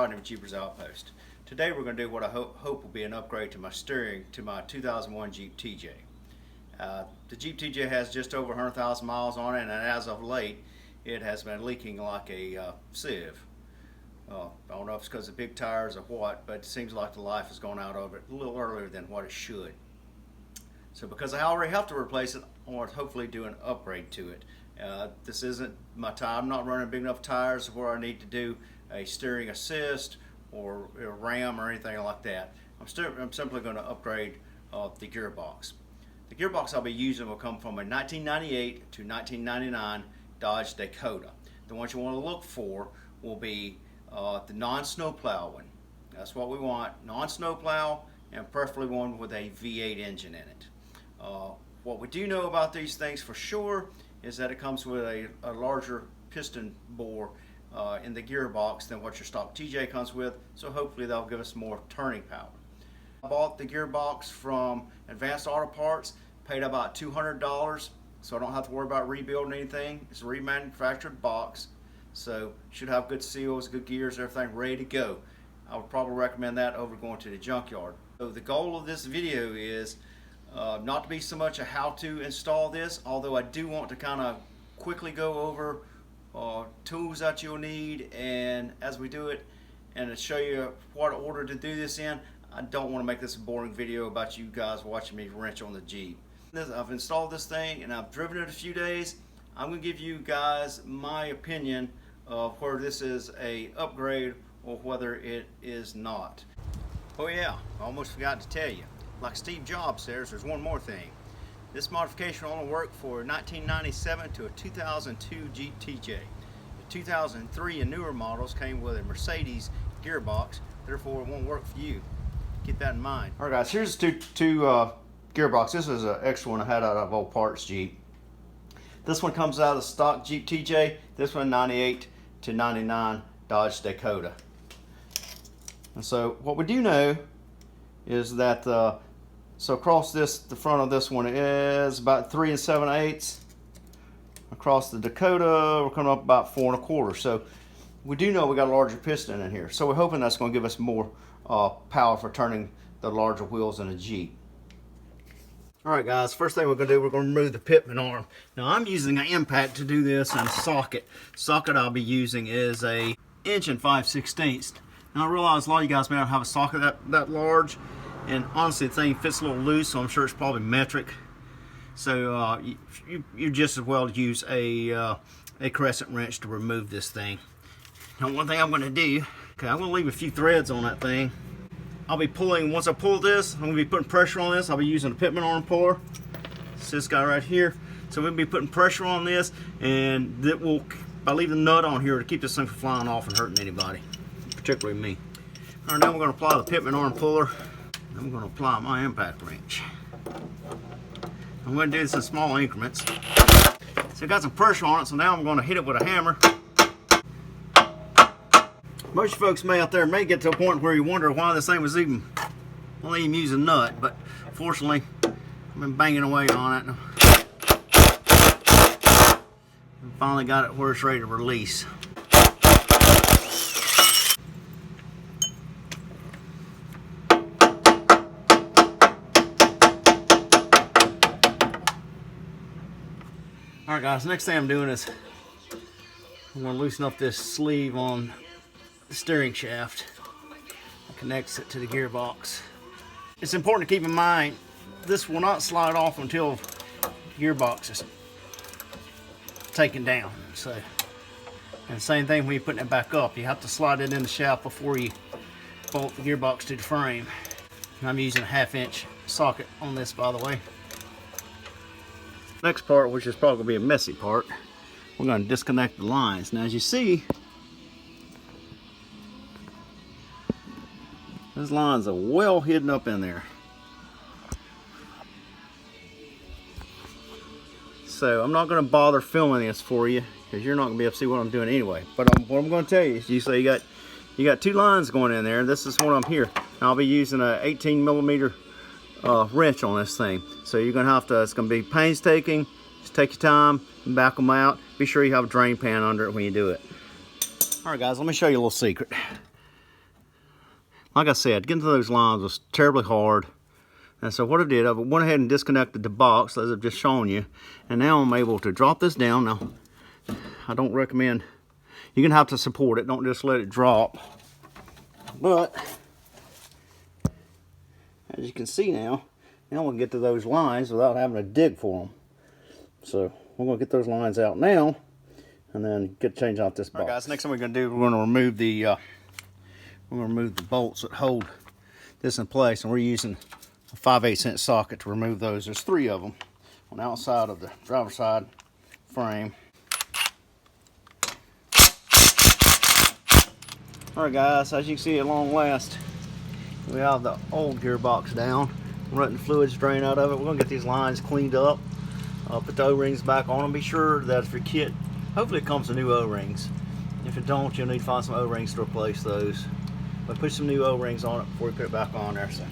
Rodney with Jeepers Outpost. Today we're going to do what I hope will be an upgrade to my steering to my 2001 Jeep TJ. The Jeep TJ has just over 100,000 miles on it, and as of late it has been leaking like a sieve. I don't know if it's because of big tires or what, but it seems like the life has gone out of it a little earlier than what it should. So because I already have to replace it, I want to hopefully do an upgrade to it. This isn't my time. I'm not running big enough tires where I need to do a steering assist or a ram or anything like that. I'm simply going to upgrade the gearbox. The gearbox I'll be using will come from a 1998 to 1999 Dodge Dakota. The ones you want to look for will be the non-snowplow one. That's what we want, non-snowplow, and preferably one with a V8 engine in it. What we do know about these things for sure is that it comes with a larger piston bore in the gearbox than what your stock TJ comes with, so hopefully that'll give us more turning power. I bought the gearbox from Advanced Auto Parts, paid about $200, so I don't have to worry about rebuilding anything. It's a remanufactured box, so should have good seals, good gears, everything ready to go. I would probably recommend that over going to the junkyard. So the goal of this video is not to be so much a how to install this, although I do want to kind of quickly go over tools that you'll need, and as we do it, and to show you what order to do this in. I don't want to make this a boring video about you guys watching me wrench on the Jeep. I've installed this thing and I've driven it a few days. I'm going to give you guys my opinion of whether this is a upgrade or whether it is not. Oh yeah, I almost forgot to tell you. Like Steve Jobs says, there's one more thing. This modification will only work for 1997 to a 2002 Jeep TJ. The 2003 and newer models came with a Mercedes gearbox, therefore it won't work for you. Keep that in mind. Alright guys, here's two gearbox. This is an extra one I had out of old parts Jeep. This one comes out of the stock Jeep TJ. This one 98 to 99 Dodge Dakota. And so what we do know is that so across this, the front of this one is about 3 7/8. Across the Dakota, we're coming up about 4 1/4. So we do know we got a larger piston in here. So we're hoping that's going to give us more power for turning the larger wheels in a Jeep. Alright guys, first thing we're going to do, we're going to remove the pitman arm. Now I'm using an impact to do this and a socket. Socket I'll be using is a 1 5/16. Now I realize a lot of you guys may not have a socket that large, and honestly the thing fits a little loose, so I'm sure it's probably metric. So you just as well use a crescent wrench to remove this thing. Now one thing I'm going to do, okay, I'm going to leave a few threads on that thing. I'll be pulling, once I pull this, I'm going to be putting pressure on this. I'll be using a pitman arm puller. It's this guy right here. So we'll be putting pressure on this, and that will, by leaving the nut on here, to keep this thing from flying off and hurting anybody, particularly me. All right, now we're going to apply the pitman arm puller. I'm going to apply my impact wrench. I'm going to do this in small increments. So I got some pressure on it, so now I'm going to hit it with a hammer. Most folks out there may get to a point where you wonder why this thing was even, well, even use a nut, but fortunately I've been banging away on it and finally got it where it's ready to release. Alright guys, next thing I'm doing is I'm going to loosen up this sleeve on the steering shaft that connects it to the gearbox. It's important to keep in mind this will not slide off until the gearbox is taken down. So, and same thing when you're putting it back up, you have to slide it in the shaft before you bolt the gearbox to the frame. And I'm using a 1/2 inch socket on this, by the way. Next part, which is probably going to be a messy part, we're going to disconnect the lines. Now as you see, those lines are well hidden up in there. So I'm not going to bother filming this for you because you're not going to be able to see what I'm doing anyway. But what I'm going to tell you is, you got 2 lines going in there. This is one of them here. And I'll be using a 18mm wrench on this thing. So you're going to have to, it's going to be painstaking. Just take your time and back them out. Be sure you have a drain pan under it when you do it. Alright guys, let me show you a little secret. like I said, getting to those lines was terribly hard. And so what I did, I went ahead and disconnected the box as I've just shown you. And now I'm able to drop this down. Now, I don't recommend, you're gonna have to support it, don't just let it drop. But, as you can see now we can get to those lines without having to dig for them. So, we're gonna get those lines out now, and then change out this box. All right, guys, next thing we're gonna do, we're gonna remove the bolts that hold this in place, and we're using a 5/8" socket to remove those. There's 3 of them on the outside of the driver's side frame. Alright guys, as you can see at long last, we have the old gearbox down. We're letting the fluids drain out of it. We're going to get these lines cleaned up, put the O-rings back on them. Be sure that if your kit, hopefully it comes with new O-rings. If it don't, you'll need to find some O-rings to replace those. But put some new O-rings on it before you put it back on there. So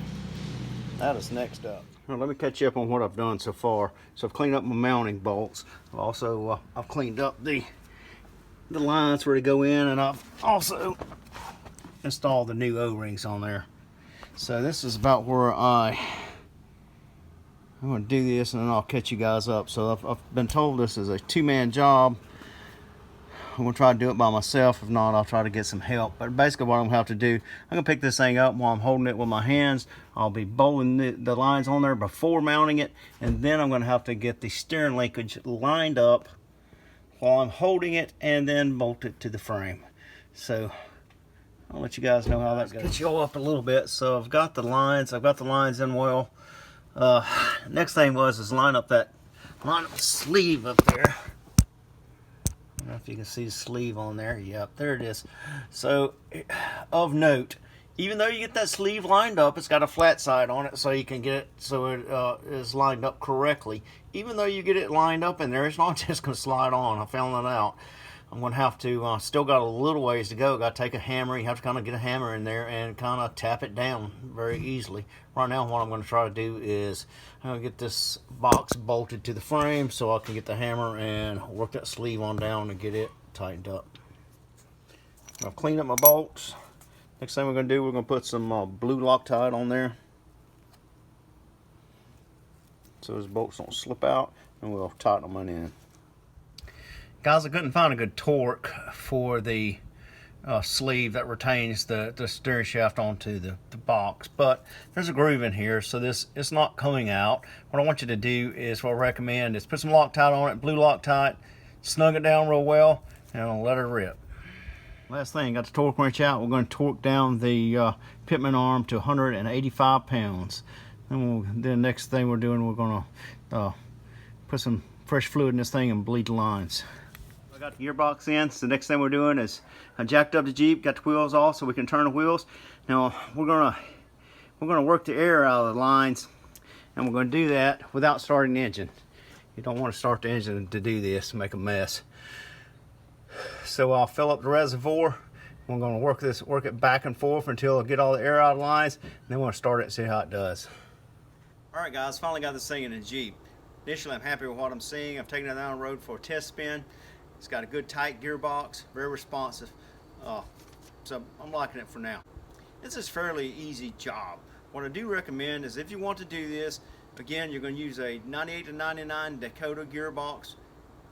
that is next up. Now, let me catch you up on what I've done so far. So I've cleaned up my mounting bolts. I've also I've cleaned up the lines where to go in, and I've also installed the new O-rings on there. So this is about where I'm going to do this, and then I'll catch you guys up. So I've been told this is a 2-man job. I'm going to try to do it by myself. If not, I'll try to get some help. But basically what I'm going to have to do, I'm going to pick this thing up while I'm holding it with my hands. I'll be bolting the lines on there before mounting it, and then I'm going to have to get the steering linkage lined up while I'm holding it, and then bolt it to the frame. So I'll let you guys know how that goes. Get you all up a little bit. So I've got the lines in well. Next thing is line up the sleeve up there. I don't know if you can see the sleeve on there. Yep, there it is. So of note, even though you get that sleeve lined up, it's got a flat side on it, so you can get it so it is lined up correctly. Even though you get it lined up in there, it's not just going to slide on. I found that out. I'm going to have to, still got a little ways to go. Got to take a hammer. You have to kind of get a hammer in there and kind of tap it down very easily. Right now, what I'm going to try to do is I'm going to get this box bolted to the frame so I can get the hammer and work that sleeve on down and get it tightened up. I'll clean up my bolts. Next thing we're going to do, we're going to put some blue Loctite on there so those bolts don't slip out, and we'll tighten them in. Guys, I couldn't find a good torque for the sleeve that retains the steering shaft onto the box, but there's a groove in here, so it's not coming out. What I want you to do is, what I recommend is put some Loctite on it, blue Loctite, snug it down real well, and I'll let it rip. Last thing, got the torque wrench out. We're going to torque down the pitman arm to 185 pounds. Then the next thing we're doing, we're going to put some fresh fluid in this thing and bleed the lines. I got the gearbox in, so the next thing we're doing is I jacked up the Jeep, got the wheels off so we can turn the wheels. Now we're gonna work the air out of the lines, and we're gonna do that without starting the engine. You don't want to start the engine to do this, make a mess. So I'll fill up the reservoir. We're gonna work it back and forth until I get all the air out of the lines, and then we're gonna start it and see how it does. All right, guys, finally got this thing in the Jeep. Initially, I'm happy with what I'm seeing. I've taken it down the road for a test spin. It's got a good tight gearbox, very responsive. So I'm liking it for now. This is a fairly easy job. What I do recommend is if you want to do this, again, you're going to use a 98 to 99 Dakota gearbox,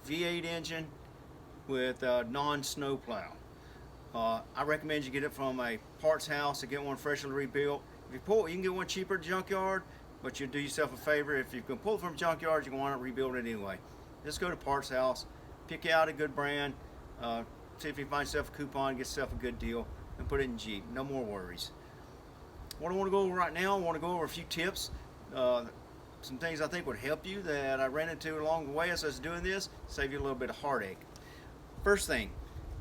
V8 engine with non-snow plow. I recommend you get it from a parts house to get one freshly rebuilt. If you pull, you can get one cheaper at junkyard, but you'll do yourself a favor. If you can pull it from a junkyard, you're going to want to rebuild it anyway. Just go to parts house, pick out a good brand, see if you find yourself a coupon, get yourself a good deal, and put it in Jeep. No more worries. What I want to go over right now, I want to go over a few tips, some things I think would help you that I ran into along the way as I was doing this, save you a little bit of heartache. First thing,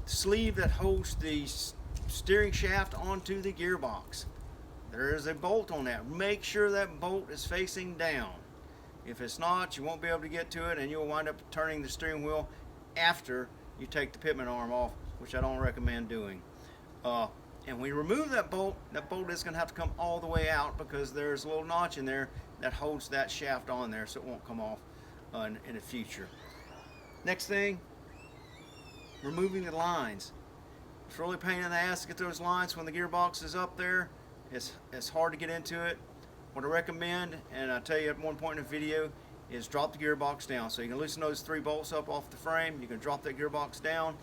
sleeve that holds the steering shaft onto the gearbox. There is a bolt on that. Make sure that bolt is facing down. If it's not, you won't be able to get to it, and you'll wind up turning the steering wheel after you take the pitman arm off, which I don't recommend doing. And when you remove that bolt is going to have to come all the way out because there's a little notch in there that holds that shaft on there, so it won't come off in the future. Next thing, removing the lines. It's really a pain in the ass to get those lines when the gearbox is up there It's hard to get into it. What I recommend, and I tell you at one point in the video, is drop the gearbox down. So you can loosen those 3 bolts up off the frame. You can drop that gearbox down.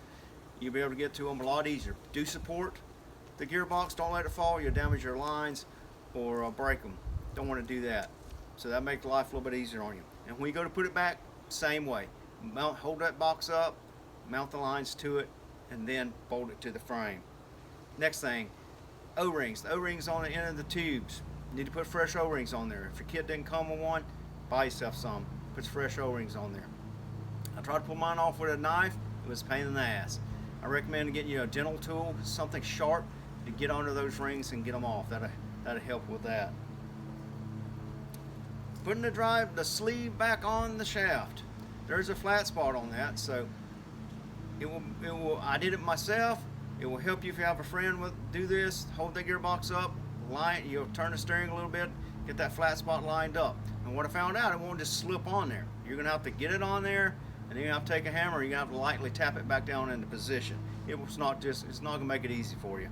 You'll be able to get to them a lot easier. Do support the gearbox. Don't let it fall. You'll damage your lines or break them. Don't want to do that. So that makes life a little bit easier on you. And when you go to put it back, same way. Hold that box up, mount the lines to it, and then bolt it to the frame. Next thing, O-rings. The O-rings on the end of the tubes. You need to put fresh O-rings on there. If your kit didn't come with one, buy yourself some. Put fresh O-rings on there. I tried to pull mine off with a knife. It was a pain in the ass. I recommend getting you a dental tool, something sharp, to get under those rings and get them off. That'll help with that. Putting the sleeve back on the shaft. There's a flat spot on that, so it will. I did it myself. It will help you if you have a friend do this. Hold the gearbox up, you'll turn the steering a little bit, get that flat spot lined up. And what I found out, it won't just slip on there. You're gonna have to get it on there, and then you have to take a hammer. You're gonna have to lightly tap it back down into position. It's not gonna make it easy for you.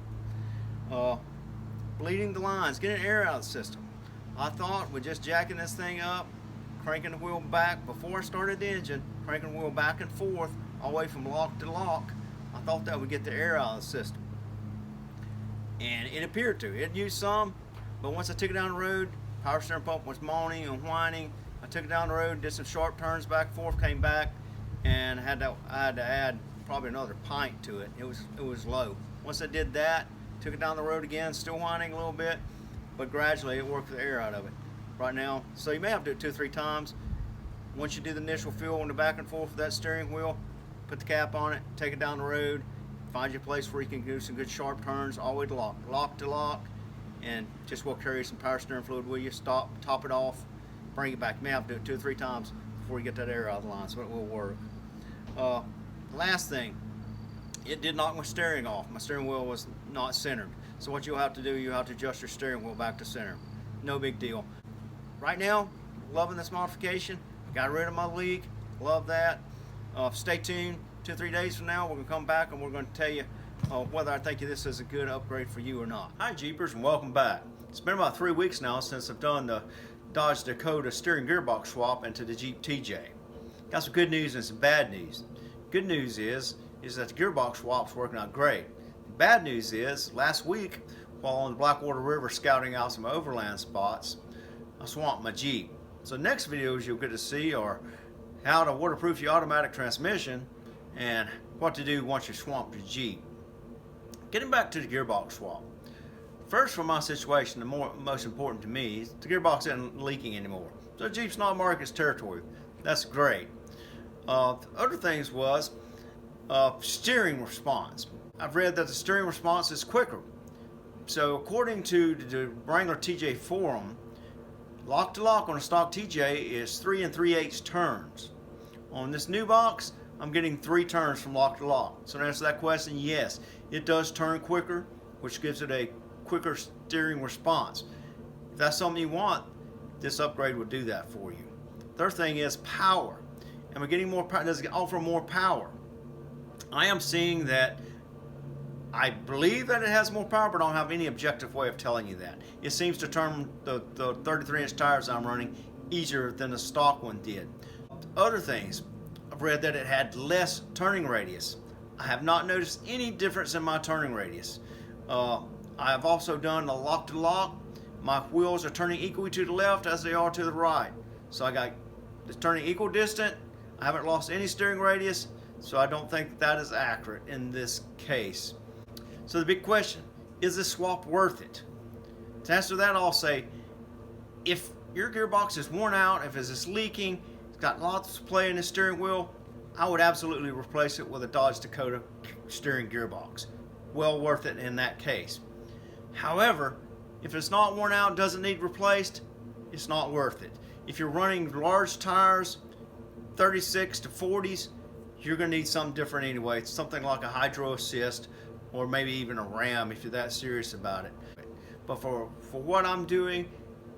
Bleeding the lines, getting air out of the system. I thought with just jacking this thing up, cranking the wheel back before I started the engine, cranking the wheel back and forth all the way from lock to lock, I thought that would get the air out of the system. And it appeared to. It used some, but once I took it down the road, power steering pump was moaning and whining. I took it down the road, did some sharp turns back and forth, came back, and I had to add probably another pint to it. It was low. Once I did that, took it down the road again, still whining a little bit, but gradually it worked the air out of it. Right now, so you may have to do it 2 or 3 times. Once you do the initial feel on the back and forth of that steering wheel, put the cap on it, take it down the road, find your place where you can do some good sharp turns all the way to lock to lock, and just will carry some power steering fluid with you. Stop, top it off, bring it back. You may have to do it 2 or 3 times before you get that air out of the line, so it will work. Last thing, it did knock my steering off. My steering wheel was not centered. So what you'll have to do, you have to adjust your steering wheel back to center. No big deal. Right now, loving this modification. Got rid of my leak. Love that. Stay tuned. 2 or 3 days from now, we're going to come back and we're going to tell you whether I think this is a good upgrade for you or not. Hi Jeepers, and welcome back. It's been about 3 weeks now since I've done the Dodge Dakota steering gearbox swap into the Jeep TJ. Got some good news and some bad news. Good news is that the gearbox swap's working out great. Bad news is, last week, while on the Blackwater River scouting out some overland spots, I swamped my Jeep. So next videos you'll get to see are how to waterproof your automatic transmission and what to do once you swamp your Jeep. Getting back to the gearbox swap. First, for my situation, the most important to me is the gearbox isn't leaking anymore. So Jeep's not marked as territory. That's great. Other things was steering response. I've read that the steering response is quicker. So according to the Wrangler TJ forum, lock to lock on a stock TJ is 3 3/8 turns. On this new box, I'm getting 3 turns from lock to lock. So to answer that question, yes, it does turn quicker, which gives it a quicker steering response. If that's something you want, this upgrade will do that for you. Third thing is power. Am I getting more power? Does it offer more power? I am seeing that. I believe that it has more power, but I don't have any objective way of telling you that. It seems to turn the 33-inch tires I'm running easier than the stock one did. Other things, I've read that it had less turning radius. I have not noticed any difference in my turning radius. I have also done a lock to lock. My wheels are turning equally to the left as they are to the right. So I got it's turning equal distant. I haven't lost any steering radius, so I don't think that is accurate in this case. So the big question, is this swap worth it? To answer that, I'll say, if your gearbox is worn out, if it's leaking, it's got lots of play in the steering wheel, I would absolutely replace it with a Dodge Dakota steering gearbox. Well worth it in that case. However, if it's not worn out, doesn't need replaced, it's not worth it. If you're running large tires, 36 to 40s, you're going to need something different anyway. It's something like a hydro assist, or maybe even a ram if you're that serious about it. But for what I'm doing,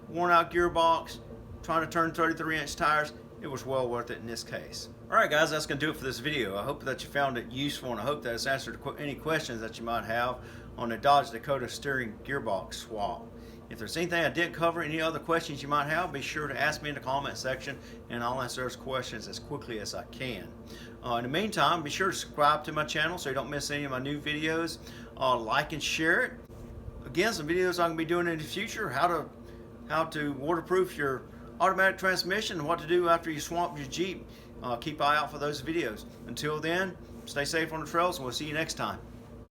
worn out gearbox, trying to turn 33-inch tires, it was well worth it in this case. Alright guys, that's going to do it for this video. I hope that you found it useful, and I hope that it's answered any questions that you might have on the Dodge Dakota steering gearbox swap. If there's anything I didn't cover, any other questions you might have, be sure to ask me in the comment section and I'll answer those questions as quickly as I can. In the meantime, be sure to subscribe to my channel so you don't miss any of my new videos. Like and share it. Again, some videos I'm going to be doing in the future, how to waterproof your automatic transmission and what to do after you swamp your Jeep. Keep an eye out for those videos. Until then, stay safe on the trails and we'll see you next time.